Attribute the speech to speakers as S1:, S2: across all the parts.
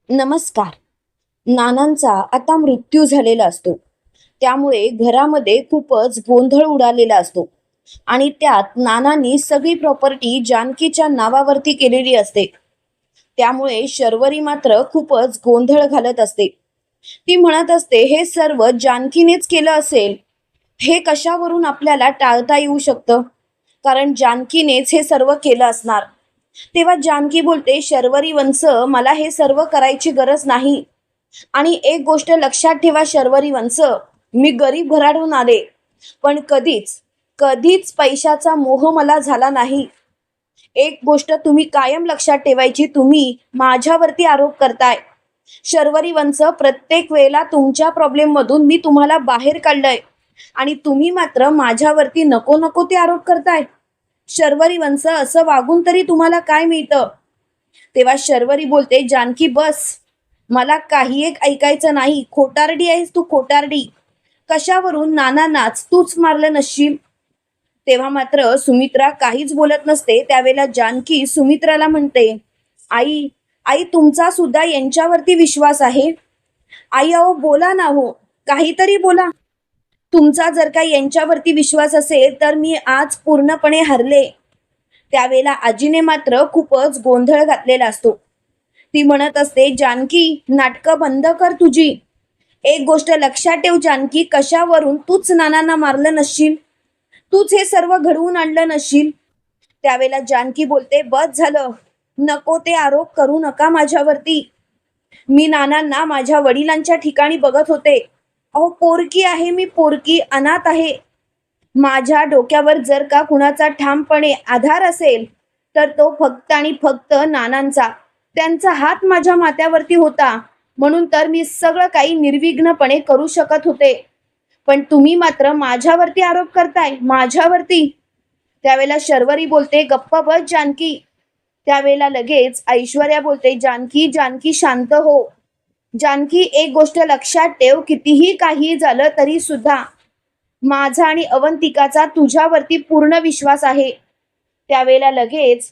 S1: नमस्कार. नानांचा आता मृत्यू झालेला असतो. त्यामुळे घरामध्ये खूपच गोंधळ उडालेला असतो आणि त्यात नानांनी सगळी प्रॉपर्टी जानकीच्या नावावरती केलेली असते. त्यामुळे शर्वरी मात्र खूपच गोंधळ घालत असते. ती म्हणत असते, हे सर्व जानकीनेच केलं असेल. हे कशावरून आपल्याला टाळता येऊ शकतं? कारण जानकीनेच हे सर्व केलं असणार. तेव्हा जानकी बोलते, शर्वरी वंश, मला हे सर्व करायची गरज नाही. आणि एक गोष्ट लक्षात ठेवा शर्वरी वंश, मी गरीब घरातून आले, पण कधीच कधीच पैशाचा मोह मला झाला नाही. एक गोष्ट तुम्ही कायम लक्षात ठेवायची, तुम्ही माझ्यावरती आरोप करताय. शर्वरी वंश, प्रत्येक वेळेला तुमच्या प्रॉब्लेम मधून मी तुम्हाला बाहेर काढलंय आणि तुम्ही मात्र माझ्यावरती नको नको ते आरोप करताय. शर्वरी वंश, असं वागून तरी तुम्हाला काय मिळतं? तेव्हा शर्वरी बोलते, जानकी बस, मला काही एक ऐकायचं नाही. खोटारडी आहेस तू, खोटारडी. कशावरून नानांनाच तूच मारलं नसशील? तेव्हा मात्र सुमित्रा काहीच बोलत नसते. त्यावेळेला जानकी सुमित्राला म्हणते, आई, आई, तुमचा सुद्धा यांच्यावरती विश्वास आहे? आई, अहो बोला ना, हो काहीतरी बोला. तुमचा जर का यांच्यावरती विश्वास असेल तर मी आज पूर्णपणे हरले. त्यावेळेला आजीने मात्र खूपच गोंधळ घातलेला असतो. ती म्हणत असते, जानकी, नाटकं बंद कर तुझी. एक गोष्ट लक्षात ठेव जानकी, कशावरून तूच नानांना मारलं नसशील, तूच हे सर्व घडवून आणलं नसशील. त्यावेळेला जानकी बोलते, बस झालं, नको ते आरोप करू नका माझ्यावरती. मी नानांना माझ्या वडिलांच्या ठिकाणी बघत होते. अहो पोरकी आहे मी, पोरकी, अनाथ आहे. माझ्या डोक्यावर जर का कुणाचा ठामपणे आधार असेल तर तो फक्त आणि फक्त नानांचा. त्यांचा हात माझ्या माथ्यावरती होता, म्हणून तर मी सगळं काही निर्विघ्नपणे करू शकत होते. पण तुम्ही मात्र माझ्यावरती आरोप करताय, माझ्यावरती. त्यावेळेला शर्वरी बोलते, गप्प बस जानकी. त्यावेळेला लगेच ऐश्वर्या बोलते, जानकी, जानकी शांत हो. जानकी, एक गोष्ट लक्षात ठेव, कितीही काही झालं तरी सुद्धा माझा आणि अवंतिकाचा तुझ्यावरती पूर्ण विश्वास आहे. त्यावेळेला लगेच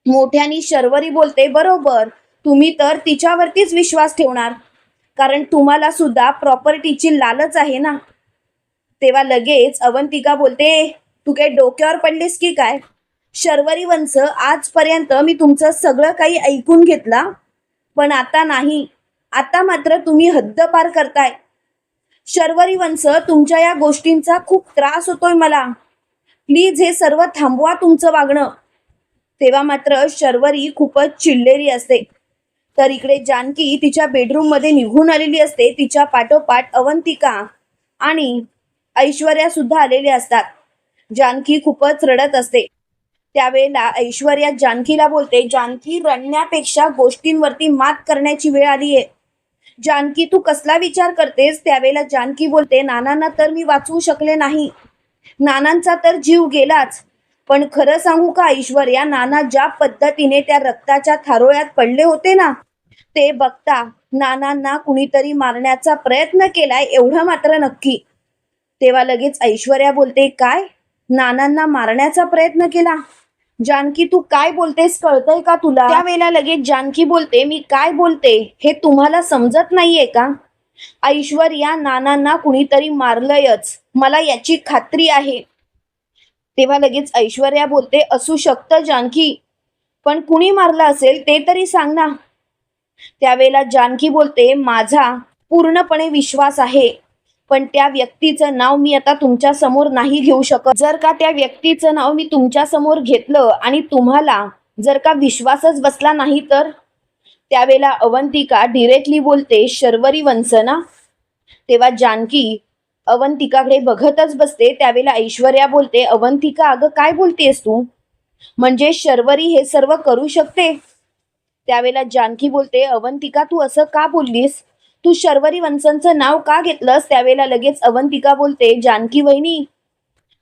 S1: मोठ्यानी शर्वरी बोलते, बरोबर, तुम्ही तर तिच्यावरतीच विश्वास ठेवणार, कारण तुम्हाला सुद्धा प्रॉपर्टीची लालच आहे ना. तेव्हा लगेच अवंतिका बोलते, तू काय डोक्यावर पडलीस की काय? शर्वरी वंश, आजपर्यंत मी तुमचं सगळं काही ऐकून घेतला, पण आता नाही. आता मात्र तुम्ही हद्द पार करताय. शर्वरी वंश, तुमच्या या गोष्टींचा खूप त्रास होतोय मला. प्लीज हे सर्व थांबवा तुमचं वागणं. तेव्हा मात्र शर्वरी खूपच चिडलेली असते. तर इकडे जानकी तिच्या बेडरूम मध्ये निघून आलेली असते. तिच्या पाठोपाठ अवंतिका आणि ऐश्वर्या सुद्धा आलेले असतात. जानकी खूपच रडत असते. त्यावेळेला ऐश्वर्या जानकीला बोलते, जानकी, रडण्यापेक्षा गोष्टींवरती मात करण्याची वेळ आली आहे. जानकी, तू कसला विचार करतेस? त्यावेळेला जानकी बोलते, नानांना तर मी वाचवू शकले नाही, नानांचा तर जीव गेलाच. पण खरं सांगू का ऐश्वर्या, नाना ज्या पद्धतीने त्या रक्ताच्या थारोळ्यात पडले होते ना, ते बघता नानांना कुणीतरी मारण्याचा प्रयत्न केलाय एवढं मात्र नक्की. तेव्हा लगेच ऐश्वर्या बोलते, काय, नानांना मारण्याचा प्रयत्न केला? जानकी, तू काय बोलतेस, कळतंय का तुला? त्यावेळेला लगेच जानकी बोलते, मी काय बोलते हे तुम्हाला समजत नाहीये का? ऐश्वर्या, नानांना कुणीतरी मारलंयच, मला याची खात्री आहे. तेव्हा लगेच ऐश्वर्या बोलते, असू शकतं जानकी, पण कुणी मारलं असेल ते तरी सांग ना. त्यावेळेला जानकी बोलते, माझा पूर्णपणे विश्वास आहे, पण त्या व्यक्तीचं नाव मी आता तुमच्या समोर नाही घेऊ शकत. जर का त्या व्यक्तीचं नाव मी तुमच्या समोर घेतलं आणि तुम्हाला जर का विश्वासच बसला नाही तर? त्यावेळेला अवंतिका डिरेक्टली बोलते, शर्वरी वंश ना. तेव्हा जानकी अवंतिकाकडे बघतच बसते. त्यावेळेला ऐश्वर्या बोलते, अवंतिका, अगं काय बोलतेस तू? म्हणजे शर्वरी हे सर्व करू शकते? त्यावेळेला जानकी बोलते, अवंतिका, तू असं का बोललीस? तू शर्वरी वंशांचं नाव का घेतलंस? त्यावेळेला लगेच अवंतिका बोलते, जानकी वहिनी,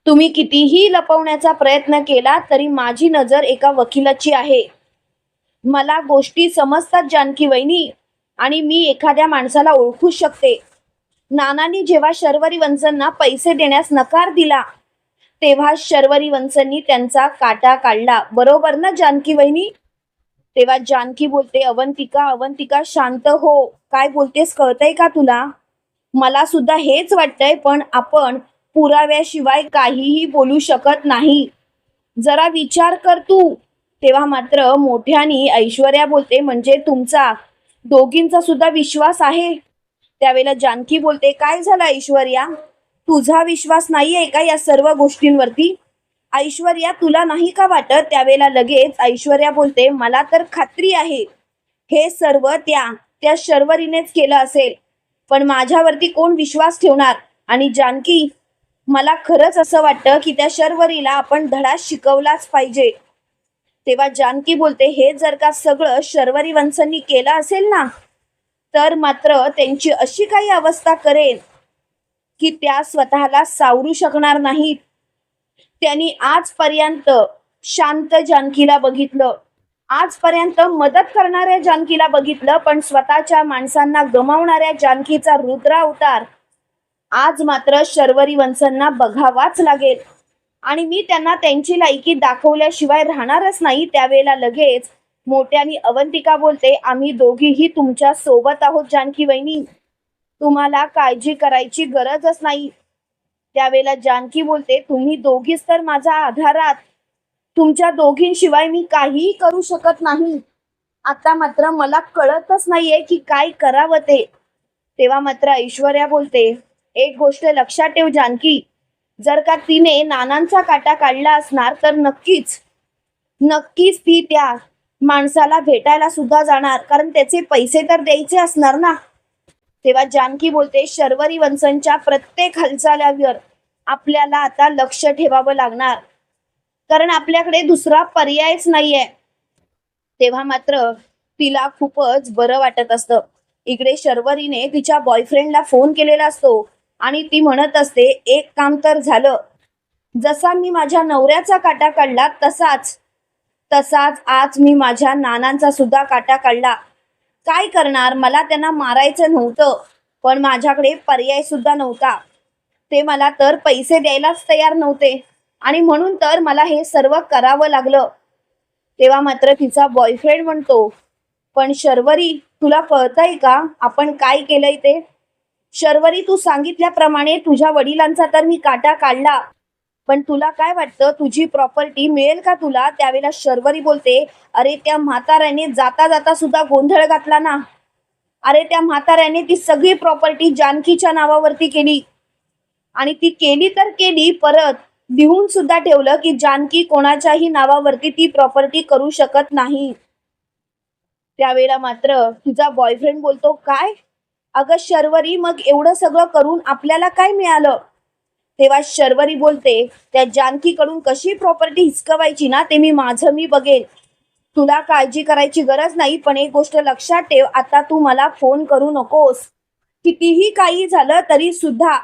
S1: तुम्ही कितीही लपवण्याचा प्रयत्न केला तरी माझी नजर एका वकिलाची आहे. मला गोष्टी समजतात जानकी वहिनी, आणि मी एखाद्या माणसाला ओळखू शकते. नानांनी जेव्हा शर्वरी वंशांना पैसे देण्यास नकार दिला तेव्हा शर्वरी वंशांनी त्यांचा काटा काढला, बरोबर ना जानकी वहिनी? तेव्हा जानकी बोलते, अवंतिका अवंतिका शांत हो. काय बोलतेस कळतंय का तुला? मला सुद्धा हेच वाटतंय, पण आपण पुराव्याशिवाय काहीही बोलू शकत नाही. जरा विचार कर तू. तेव्हा मात्र मोठ्यानी ऐश्वर्या बोलते, म्हणजे तुमचा दोघींचा सुद्धा विश्वास आहे? त्यावेळेला जानकी बोलते, काय झालं ऐश्वर्या? तुझा विश्वास नाहीये का या सर्व गोष्टींवरती? ऐश्वर्या तुला नाही का वाटत? त्यावेळेला लगेच ऐश्वर्या बोलते, मला तर खात्री आहे हे सर्व त्या त्या शर्वरीनेच केलं असेल, पण माझ्यावरती कोण विश्वास ठेवणार? आणि जानकी, मला खरंच असं वाटतं की त्या शर्वरीला आपण धडा शिकवलाच पाहिजे. तेव्हा जानकी बोलते, हे जर का सगळं शर्वरी वंशांनी केलं असेल ना, तर मात्र त्यांची अशी काही अवस्था करेल की त्या स्वतःला सावरू शकणार नाहीत. त्यांनी आजपर्यंत शांत जानकीला बघितलं, आजपर्यंत मदत करणाऱ्या जानकीला बघितलं, पण स्वतःच्या माणसांना गमावणाऱ्या जानकीचा रुद्र अवतार आज मात्र शर्वरी वंशांना बघावाच लागेल. आणि मी त्यांना त्यांची लायकी दाखवल्याशिवाय राहणारच नाही. त्यावेळेला लगेच मोठ्यानी अवंतिका बोलते, आम्ही दोघीही तुमच्या सोबत आहोत जानकी वहिनी, तुम्हाला काळजी करायची गरजच नाही. त्यावेळेला जानकी बोलते, तुम्ही दोघीच तर माझा आधार आहात, तुमच्या दोघींशिवाय मी काहीही करू शकत नाही. आता मात्र मला कळतच नाहीये की काय करावं ते. तेव्हा मात्र ऐश्वर्या बोलते, एक गोष्ट लक्षात ठेव जानकी, जर का तिने नानांचा काटा काढला असणार तर नक्कीच नक्कीच ती त्या माणसाला भेटायला सुद्धा जाणार, कारण त्याचे पैसे तर द्यायचे असणार ना. तेव्हा जानकी बोलते, शर्वरी वंशांच्या प्रत्येक हालचालीवर आपल्याला आता लक्ष ठेवावं लागणार, कारण आपल्याकडे दुसरा पर्यायच नाहीये. तेव्हा मात्र तिला खूपच बरं वाटत असतं. इकडे शर्वरीने तिच्या बॉयफ्रेंडला फोन केलेला असतो आणि ती म्हणत असते, एक काम तर झालं, जसा मी माझ्या नवऱ्याचा काटा काढला तसाच तसाच आज मी माझ्या नानांचा सुद्धा काटा काढला. काय करणार, मला त्यांना मारायचं नव्हतं, पण माझ्याकडे पर्याय सुद्धा नव्हता. ते मला तर पैसे द्यायलाच तयार नव्हते आणि म्हणून तर मला हे सर्व करावं लागलं. तेव्हा मात्र तिचा बॉयफ्रेंड म्हणतो, पण शर्वरी तुला कळतंय का आपण काय केलंय ते? शर्वरी, तू सांगितल्याप्रमाणे तुझ्या वडिलांचा तर मी काटा काढला, पण तुला काय वाटतं तुझी प्रॉपर्टी मिळेल का तुला? त्यावेळेला शर्वरी बोलते, अरे त्या म्हाताऱ्याने जाता जाता सुद्धा गोंधळ घातला ना. अरे त्या म्हाताऱ्याने ती सगळी प्रॉपर्टी जानकीच्या नावावरती केली, आणि ती केली तर केली, परत लिहून सुद्धा ठेवलं की जानकी कोणाच्याही नावावरती ती प्रॉपर्टी करू शकत नाही. त्यावेळेला मात्र तुझा बॉयफ्रेंड बोलतो, काय? अगं शर्वरी, मग एवढं सगळं करून आपल्याला काय मिळालं? तेव्हा शर्वरी बोलते, त्या जानकीकडून कशी प्रॉपर्टी हिसकवायची ना ते मी बघेन, तुला काळजी करायची गरज नाही. पण एक गोष्ट लक्षात ठेव, आता तू मला फोन करू नकोस. कितीही काही झालं तरी सुद्धा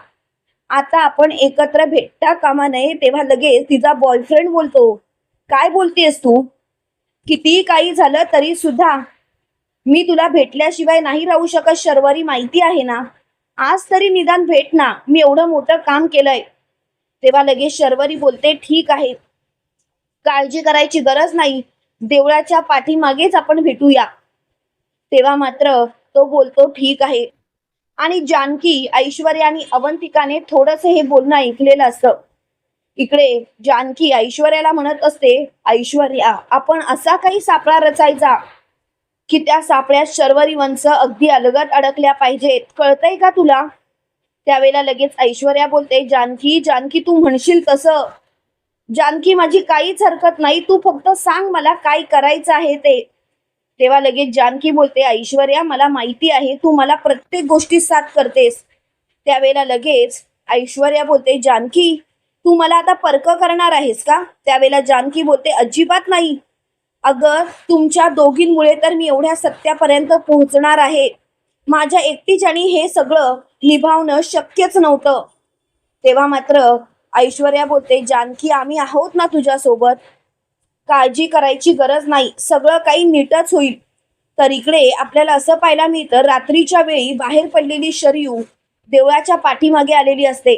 S1: आता आपण एकत्र भेटता कामा नये. तेव्हा लगेच तिचा बॉयफ्रेंड बोलतो, काय बोलतेस तू? कितीही काही झालं तरी सुद्धा मी तुला भेटल्याशिवाय नाही राहू शकत शर्वरी, माहिती आहे ना. आज तरी निदान भेट ना, मी एवढं मोठं काम केलंय. तेव्हा लगेच शर्वरी बोलते, ठीक आहे, काळजी करायची गरज नाही, देवळाच्या पाठीमागेच आपण भेटूया. तेव्हा मात्र तो बोलतो, ठीक आहे. आणि जानकी, ऐश्वर्या आणि अवंतिकाने थोडंसं हे बोलणं ऐकलेलं असतं. इकडे जानकी ऐश्वर्याला म्हणत असते, ऐश्वर्या, आपण असा काही सापळा रचायचा की त्या सापळ्यात शर्वरी वंश अगदी अलगद अडकल्या पाहिजेत, कळतंय का तुला? त्यावेळेला लगेच ऐश्वर्या बोलते, जानकी जानकी, तू म्हणशील तसं. जानकी, माझी काहीच हरकत नाही, तू फक्त सांग मला काय करायचं आहे ते. तेव्हा लगेच जानकी बोलते, ऐश्वर्या, मला माहिती आहे तू मला प्रत्येक गोष्टीत साथ करतेस. त्यावेळेला लगेच ऐश्वर्या बोलते, जानकी, तू मला आता परक करणार आहेस का? त्यावेळेला जानकी बोलते, अजिबात नाही. अगं, तुमच्या दोघींमुळे तर मी एवढ्या सत्यापर्यंत पोहोचणार आहे. माझ्या एकटीच्याने हे सगळं निभावणं शक्यच नव्हतं. तेव्हा मात्र ऐश्वर्या बोलते, जानकी, आम्ही आहोत ना तुझ्या सोबत, काळजी करायची गरज नाही, सगळं काही नीटच होईल. तर इकडे आपल्याला असं पाहायला मिळतं, रात्रीच्या वेळी बाहेर पडलेली शरयू देवळाच्या पाठीमागे आलेली असते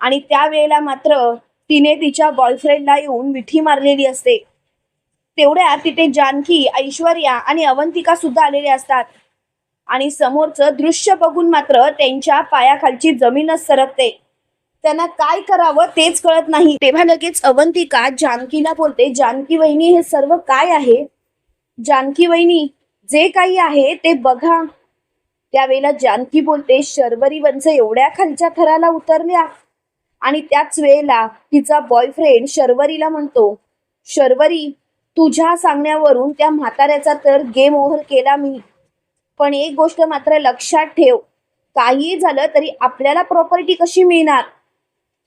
S1: आणि त्यावेळेला मात्र तिने तिच्या बॉयफ्रेंडला येऊन मिठी मारलेली असते. तेवढ्या तिथे जानकी, ऐश्वर्या आणि अवंतिका सुद्धा आलेले असतात आणि समोरचं दृश्य बघून मात्र त्यांच्या पायाखालची जमीनच सरकते. त्यांना काय करावं तेच कळत नाही. तेव्हा लगेच अवंतिका जानकीला बोलते, जानकी वहिनी हे सर्व काय आहे? जानकी वहिनी जे काही आहे ते बघा. त्यावेळेला जानकी बोलते, शर्वरी वंश एवढ्या खालच्या थराला उतरल्या. आणि त्याच वेळेला तिचा बॉयफ्रेंड शर्वरीला म्हणतो, शर्वरी तुझ्या सांगण्यावरून त्या म्हाताऱ्याचा तर गेम ओव्हर केला मी, पण एक गोष्ट मात्र लक्षात ठेव, काही झालं तरी आपल्याला प्रॉपर्टी कशी मिळणार?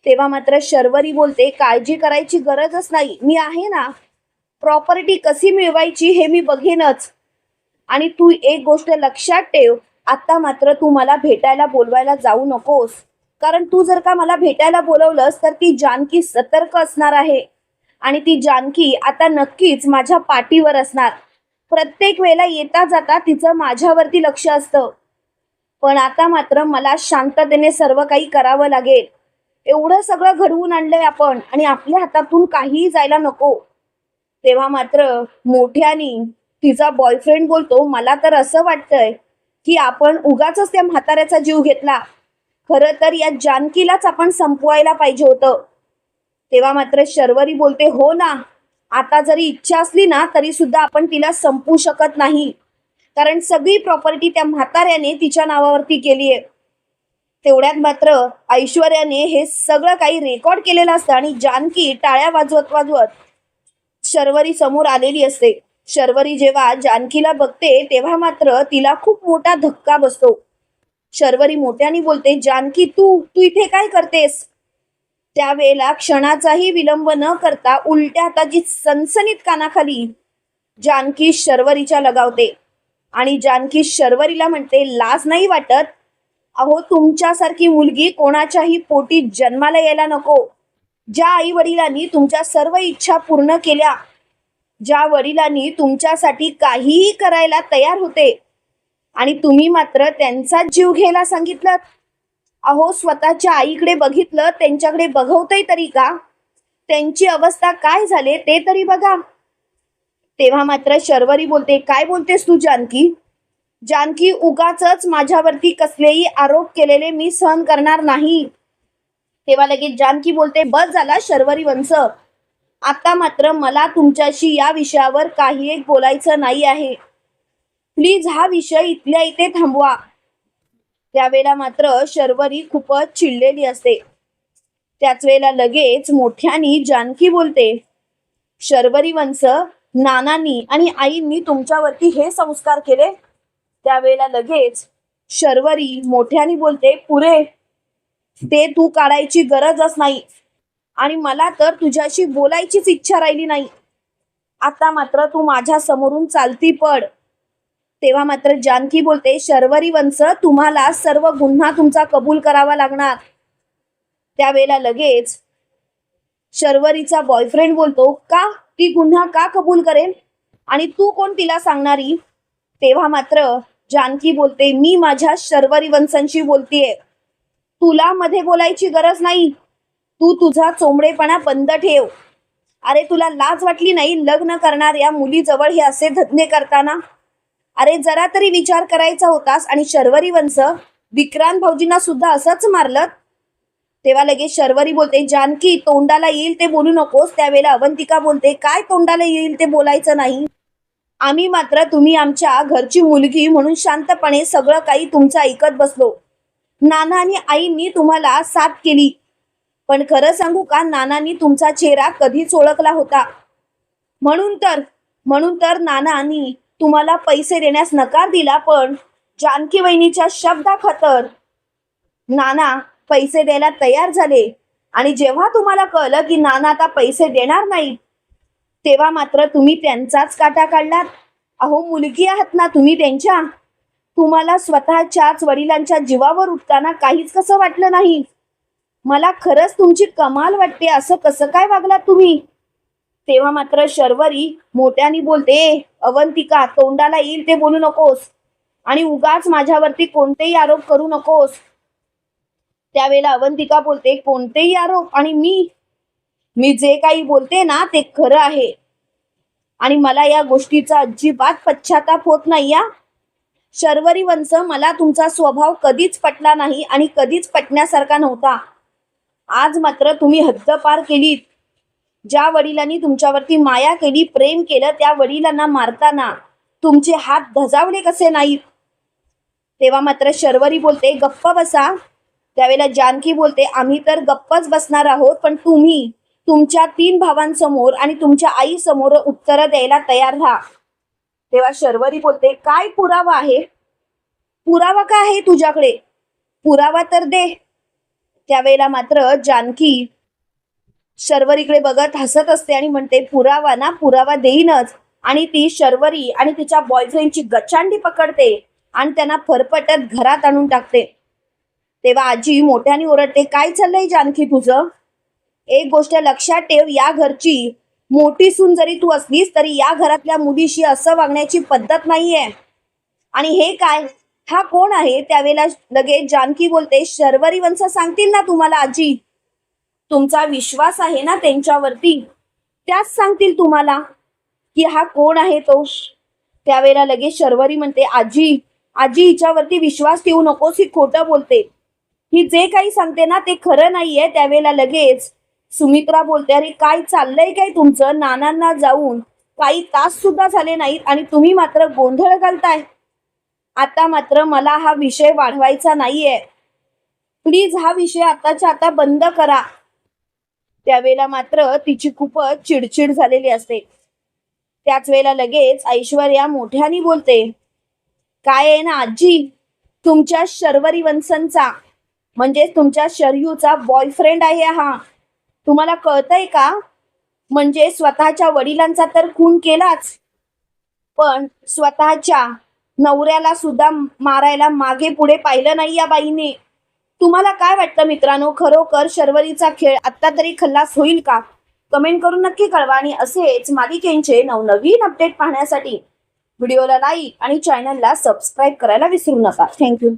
S1: तेव्हा मात्र शर्वरी बोलते, काळजी करायची गरजच नाही, मी आहे ना, प्रॉपर्टी कशी मिळवायची हे मी बघेनच. आणि तू एक गोष्ट लक्षात ठेव, आता मात्र तू मला भेटायला बोलवायला जाऊ नकोस, कारण तू जर का मला भेटायला बोलवलंस तर ती जानकी सतर्क असणार आहे आणि ती जानकी आता नक्कीच माझ्या पाठीवर असणार. प्रत्येक वेळेला येता जाता तिचं माझ्यावरती लक्ष असतं, पण आता मात्र मला शांततेने सर्व काही करावं लागेल. एवढं सगळं घडवून आणलंय आपण आणि आपल्या हातातून काहीही जायला नको. तेव्हा मात्र मोठ्यानी तिचा बॉयफ्रेंड बोलतो, मला तर असं वाटतंय की आपण उगाच त्या म्हाताऱ्याचा जीव घेतला, खरं तर या जानकीलाच आपण संपवायला पाहिजे होतं. तेव्हा मात्र शर्वरी बोलते, हो ना, आता जरी इच्छा असली ना तरी सुद्धा आपण तिला संपवू शकत नाही, कारण सगळी प्रॉपर्टी त्या म्हाताऱ्याने तिच्या नावावरती केली आहे. तेवढ्यात मात्र ऐश्वर्याने हे सगळं काही रेकॉर्ड केलेलं असतं आणि जानकी टाळ्या वाजवत वाजवत शर्वरी समोर आलेली असते. शर्वरी जेव्हा जानकीला बघते तेव्हा मात्र तिला खूप मोठा धक्का बसतो. शर्वरी मोठ्याने बोलते, जानकी तू तू इथे काय करतेस? त्यावेळेला क्षणाचाही विलंब न करता उलट्या हाताची सनसनीत कानाखाली जानकी शर्वरीच्या लगावते आणि जानकी शर्वरीला म्हणते, लाज नाही वाटत? अहो तुमच्यासारखी मुलगी कोणाच्याही पोटी जन्माला यायला नको. ज्या आई वडिलांनी तुमच्या सर्व इच्छा पूर्ण केल्या, ज्या वडिलांनी तुमच्यासाठी काहीही करायला तयार होते आणि तुम्ही मात्र त्यांचा जीव घ्यायला सांगितलं. अहो स्वतःच्या आईकडे बघितलं, त्यांच्याकडे बघवतंय तरी का? त्यांची अवस्था काय झाले ते तरी बघा. तेव्हा मात्र शर्वरी बोलते, काय बोलतेस तू जानकी? जानकी उगाचच माझ्यावरती कसलेही आरोप केलेले मी सहन करणार नाही. तेव्हा लगेच जानकी बोलते, बस झाला शर्वरी वंश, आता मात्र मला तुमच्याशी या विषयावर काही एक बोलायचं नाही आहे. प्लीज हा विषय इथल्या इथे थांबवा. त्यावेळेला मात्र शर्वरी खूपच चिडलेली असते. त्याच वेळेला लगेच मोठ्यानी जानकी बोलते, शर्वरी वंश, नानांनी आणि आईंनी तुमच्यावरती हे संस्कार केले? त्यावेळेला लगेच शर्वरी मोठ्यानी बोलते, पुरे ते तू काढायची गरजच नाही आणि मला तर तुझ्याशी बोलायचीच इच्छा राहिली नाही. आता मात्र तू माझ्या समोरून चालती पड. तेव्हा मात्र जानकी बोलते, शर्वरी वंश, तुम्हाला सर्व गुन्हा तुमचा कबूल करावा लागणार. त्यावेळेला लगेच शर्वरीचा बॉयफ्रेंड बोलतो, का? ती गुन्हा का कबूल करेल आणि तू कोण तिला सांगणारी? तेव्हा मात्र जानकी बोलते, मी माझ्या शर्वरी वंशांशी बोलतीये, तुला मध्ये बोलायची गरज नाही. तू तुझा चोंबडेपणा बंद ठेव. अरे तुला लाज वाटली नाही लग्न करणाऱ्या मुलीजवळ हे असे धंदे करताना? अरे जरा तरी विचार करायचा होतास. आणि शर्वरी वंश, विक्रांत भाऊजींना सुद्धा असंच मारलं? तेव्हा लगेच शर्वरी बोलते, जानकी तोंडाला येईल ते बोलू नकोस. त्यावेळेला अवंतिका बोलते, काय तोंडाला येईल ते बोलायचं नाही? आम्ही मात्र तुम्ही आमच्या घरची मुलगी म्हणून शांतपणे सगळं काही तुमचं ऐकत बसलो. नाना आणि आईंनी तुम्हाला साथ केली, पण खरं सांगू का, नानांनी तुमचा चेहरा कधीच ओळखला होता. म्हणून तर नानांनी तुम्हाला पैसे देण्यास नकार दिला, पण जानकी वहिनीच्या शब्दाखातर नाना पैसे द्यायला तयार झाले. आणि जेव्हा तुम्हाला कळलं की नाना आता पैसे देणार नाही, तेव्हा मात्र तुम्ही त्यांचाच काटा काढलात. अहो मुलगी आहात ना तुम्ही त्यांच्या, तुम्हाला स्वतःच्याच वडिलांच्या जीवावर उठताना काहीच कसं वाटलं नाही? मला खरंच तुमची कमाल वाटते, असं कसं काय वागलात तुम्ही? तेव्हा मात्र शर्वरी मोठ्याने बोलते, अवंतिका तोंडाला येईल ते बोलू नकोस आणि उगाच माझ्यावरती कोणतेही आरोप करू नकोस. त्यावेळेला अवंतिका बोलते, कोणतेही आरोप? आणि मी जे काही बोलते ना ते खरं आहे. आणि मला या गोष्टीचा अजिबात पश्चाताप होत नाही या. शर्वरी वंश, मला तुमचा स्वभाव कधीच पटला नाही आणि कधीच पटण्यासारखा नव्हता. आज मात्र तुम्ही हद्द पार केलीत. ज्या वडिलांनी तुमच्यावरती माया केली, प्रेम केलं, त्या वडिलांना मारताना तुमचे हात धजावले कसे नाहीत? तेव्हा मात्र शर्वरी बोलते, गप्प बसा. त्यावेळेला जानकी बोलते, आम्ही तर गप्पच बसणार आहोत, पण तुम्ही तुमच्या 3 भावांसमोर आणि तुमच्या आई समोर उत्तर द्यायला तयार राहा. तेव्हा शर्वरी बोलते, काय पुरावा आहे? पुरावा काय आहे तुझ्याकडे? पुरावा तर दे. त्यावेळेला मात्र जानकी शर्वरीकडे बघत हसत असते आणि म्हणते, पुरावा ना, पुरावा देईनच. आणि ती शर्वरी आणि तिच्या बॉयफ्रेंडची गचांडी पकडते आणि त्यांना फरफटत घरात आणून टाकते. तेव्हा आजी मोठ्याने ओरडते, काय चाललंय जानकी तुझं? एक गोष्ट लक्षात ठेव, या घरची मोठी सून जरी तू असलीस तरी या घरातल्या मुलीशी असं वागण्याची पद्धत नाहीये. आणि हे काय, हा कोण आहे? त्यावेळेला लगेच जानकी बोलते, शर्वरी वंश सांगतील ना तुम्हाला आजी. तुमचा विश्वास आहे ना त्यांच्यावरती, त्याच सांगतील तुम्हाला की हा कोण आहे तो. त्यावेळेला लगेच शर्वरी म्हणते, आजी आजी हिच्यावरती विश्वास ठेवू नकोस, ही खोटं बोलते. ही जे काही सांगते ना ते खरं नाहीये. त्यावेळेला लगेच सुमित्रा बोलते, अरे काय चाललंय काय तुमचं? नानांना जाऊन काही तास सुद्धा झाले नाहीत आणि तुम्ही मात्र गोंधळ घालताय. आता मात्र मला हा विषय वाढवायचा नाहीये. प्लीज हा विषय आताच्या आता बंद करा. त्यावेळेला मात्र तिची खूपच चिडचिड झालेली असते. त्याच वेळेला लगेच ऐश्वर्या मोठ्याने बोलते, काय आहे ना आजी, तुमच्या शर्वरी वंशंचा म्हणजे तुमच्या शर्यूचा बॉयफ्रेंड आहे हा. तुम्हाला कळतंय का? म्हणजे स्वतःच्या वडिलांचा तर खून केलाच, पण स्वतःच्या नवऱ्याला सुद्धा मारायला मागे पुढे पाहिलं नाही या बाईने. तुम्हाला काय वाटतं मित्रांनो, खरोखर शर्वरीचा खेळ आत्ता तरी खल्लास होईल का? कमेंट करून नक्की कळवा. आणि असेच मालिकेंचे नवनवीन अपडेट पाहण्यासाठी व्हिडिओला लाईक आणि चॅनलला सबस्क्राईब करायला विसरू नका. थँक्यू.